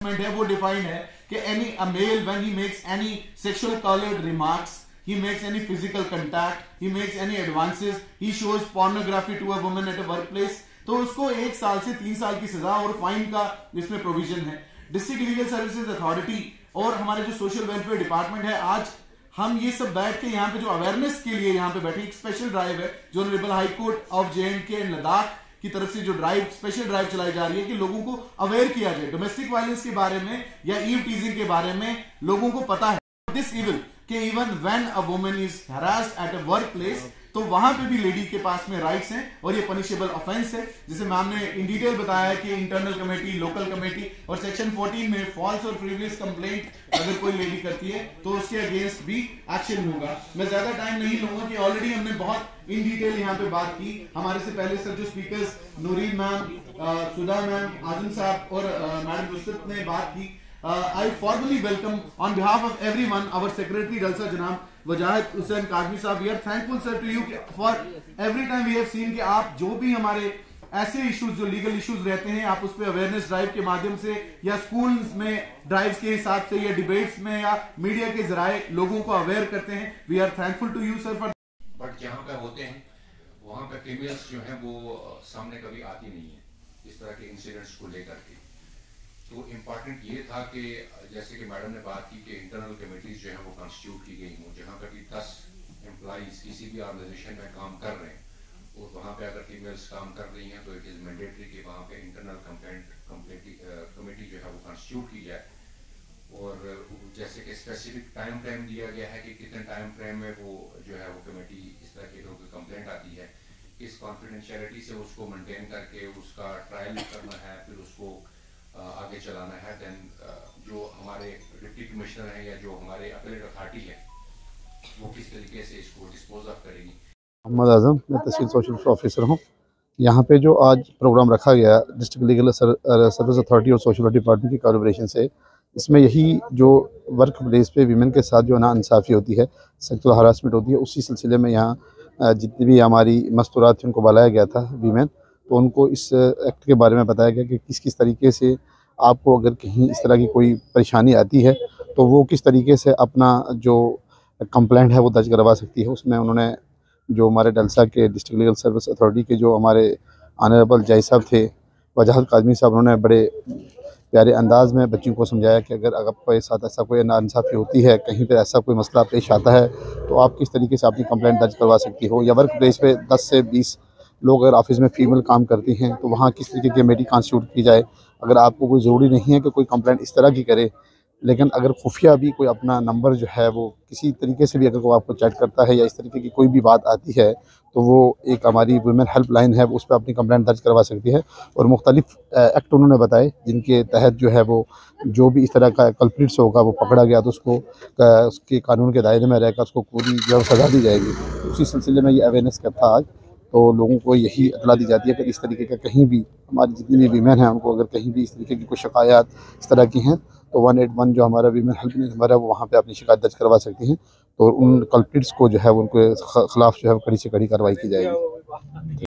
Harassment है वो defined है कि any a male when he makes any sexual coloured remarks, he makes any physical contact, he makes any advances, he shows pornography to a woman at a workplace, तो उसको 1 साल से 3 साल की सजा और फाइन का इसमें प्रोविजन है। डिस्ट्रिक्ट लीगल सर्विसेज अथॉरिटी और हमारे जो सोशल वेलफेयर डिपार्टमेंट है, आज हम ये सब बैठ के यहाँ पे जो अवेयरनेस के लिए यहाँ पे बैठे, एक स्पेशल ड्राइव है जो honourable high court of J&K and Ladakh की तरफ से जो ड्राइव, स्पेशल ड्राइव चलाई जा रही है कि लोगों को अवेयर किया जाए डोमेस्टिक वायलेंस के बारे में या ईव टीजिंग के बारे में। लोगों को पता है दिस इविल कि even when a woman is harassed at a work place, तो वहां पे भी लेडी के पास में राइट्स हैं और ये पनिशेबल ऑफेंस है। जैसे मैम ने इन डिटेल बताया कि इंटरनल कमेटी, लोकल कमेटी और सेक्शन 14 में फॉल्स और फ्रीवियस कंप्लेंट अगर कोई लेडी करती है तो उसके अगेंस्ट भी एक्शन होगा। मैं ज्यादा टाइम नहीं लूंगा कि ऑलरेडी हमने बहुत इन डिटेल यहाँ पे बात की। हमारे से पहले सर जो स्पीकर्स नूरीन मैम, सुधा मैम, आजम साहब और मैडम नुसरत ने बात की। I formally welcome on behalf of everyone our Secretary Jalsa Janab Wajahid Hussain Kazmi साहब। We are thankful sir to you for every time we have seen कि आप जो भी हमारे ऐसे इश्यूज जो लीगल इश्यूज रहते हैं आप उस पर अवेयरनेस ड्राइव के माध्यम से या स्कूल्स में ड्राइव्स के हिसाब से या डिबेट्स में या मीडिया के जराए लोगों को अवेयर करते हैं। We are thankful to you sir for. But जहाँ पे होते हैं वहाँ पे फीमेल्स जो है वो सामने कभी आती नहीं है इस तरह के इंसिडेंट्स को लेकर के। तो इम्पॉर्टेंट ये था कि जैसे कि मैडम ने बात की कि इंटरनल कमेटीज जो है वो कॉन्स्टिट्यूट की गई हों, जहाँ पर भी 10 एम्प्लॉइज किसी भी ऑर्गेनाइजेशन में काम कर रहे हैं और वहाँ पे अगर फीमेल्स काम कर रही हैं तो इट इज़ मैंडेटरी कि वहाँ पे इंटरनल कमेटी जो है वो कॉन्स्टिट्यूट की जाए। और जैसे कि स्पेसिफिक टाइम फ्रेम दिया गया है कि कितने टाइम फ्रेम में वो जो है वो कमेटी इस तरह की कोई कंप्लेंट आती है, किस कॉन्फिडेंशियलिटी से उसको मेंटेन करके उसका ट्रायल करना है, फिर उसको आगे चलाना है। देन जो हमारे डिप्टी कमिश्नर हैं या जो हमारे अपीलेट अथॉरिटी है वो किस तरीके से इसको डिस्पोज ऑफ करेगी। मोहम्मद आजम, मैं तहसील सोशल ऑफिसर हूँ। यहाँ पे जो आज प्रोग्राम रखा गया डिस्ट्रिक्ट लीगल सर्विस अथॉरिटी और सोशल डिपार्टमेंट की कोलैबोरेशन से, इसमें यही जो वर्क प्लेस पे वीमेन के साथ जो नाइंसाफ़ी होती है, सेक्सुअल हरासमेंट होती है, उसी सिलसिले में यहाँ जितनी भी हमारी मस्तूरात थी उनको बुलाया गया था वीमेन। तो उनको इस एक्ट के बारे में बताया गया कि किस किस तरीके से आपको अगर कहीं इस तरह की कोई परेशानी आती है तो वो किस तरीके से अपना जो कंप्लेंट है वो दर्ज करवा सकती है। उसमें उन्होंने जो हमारे डलसा के डिस्ट्रिक्ट लीगल सर्विस अथॉरिटी के जो हमारे ऑनरेबल जज साहब थे, वजाहत काज़मी साहब, उन्होंने बड़े प्यारे अंदाज में बच्चियों को समझाया कि अगर आपके साथ ऐसा कोई नाइंसाफ़ी होती है, कहीं पर ऐसा कोई मसला पेश आता है तो आप किस तरीके से अपनी कंप्लेंट दर्ज करवा सकती हो। या वर्क प्लेस पे 10 से 20 लोग अगर ऑफिस में फीमेल काम करती हैं तो वहाँ किस तरीके की कमेटी कॉन्स्टिट्यूट की जाए। अगर आपको कोई ज़रूरी नहीं है कि कोई कंप्लेंट इस तरह की करे, लेकिन अगर खुफिया भी कोई अपना नंबर जो है वो किसी तरीके से भी अगर वो आपको चैट करता है या इस तरीके की कोई भी बात आती है तो वो एक हमारी वुमेन हेल्पलाइन है, उस पर अपनी कंप्लेंट दर्ज करवा सकती है। और मुख्तलिफ एक्ट उन्होंने बताए जिनके तहत जो है वो जो भी इस तरह का कल्प्रिट्स होगा वो पकड़ा गया तो उसको उसके कानून के दायरे में रहकर उसको पूरी जो सज़ा दी जाएगी। उसी सिलसिले में ये अवेयरनेस का था आज। तो लोगों को यही इतला दी जाती है कि इस तरीके का कहीं भी हमारी जितनी भी वीमेन हैं उनको अगर कहीं भी इस तरीके की कोई शिकायत इस तरह की हैं तो 181 जो हमारा वीमेन हेल्पलाइन नंबर है वो वहाँ पे अपनी शिकायत दर्ज करवा सकती हैं। तो उन कल्प्रिट्स को जो है उनके खिलाफ जो है कड़ी से कड़ी कार्रवाई की जाएगी।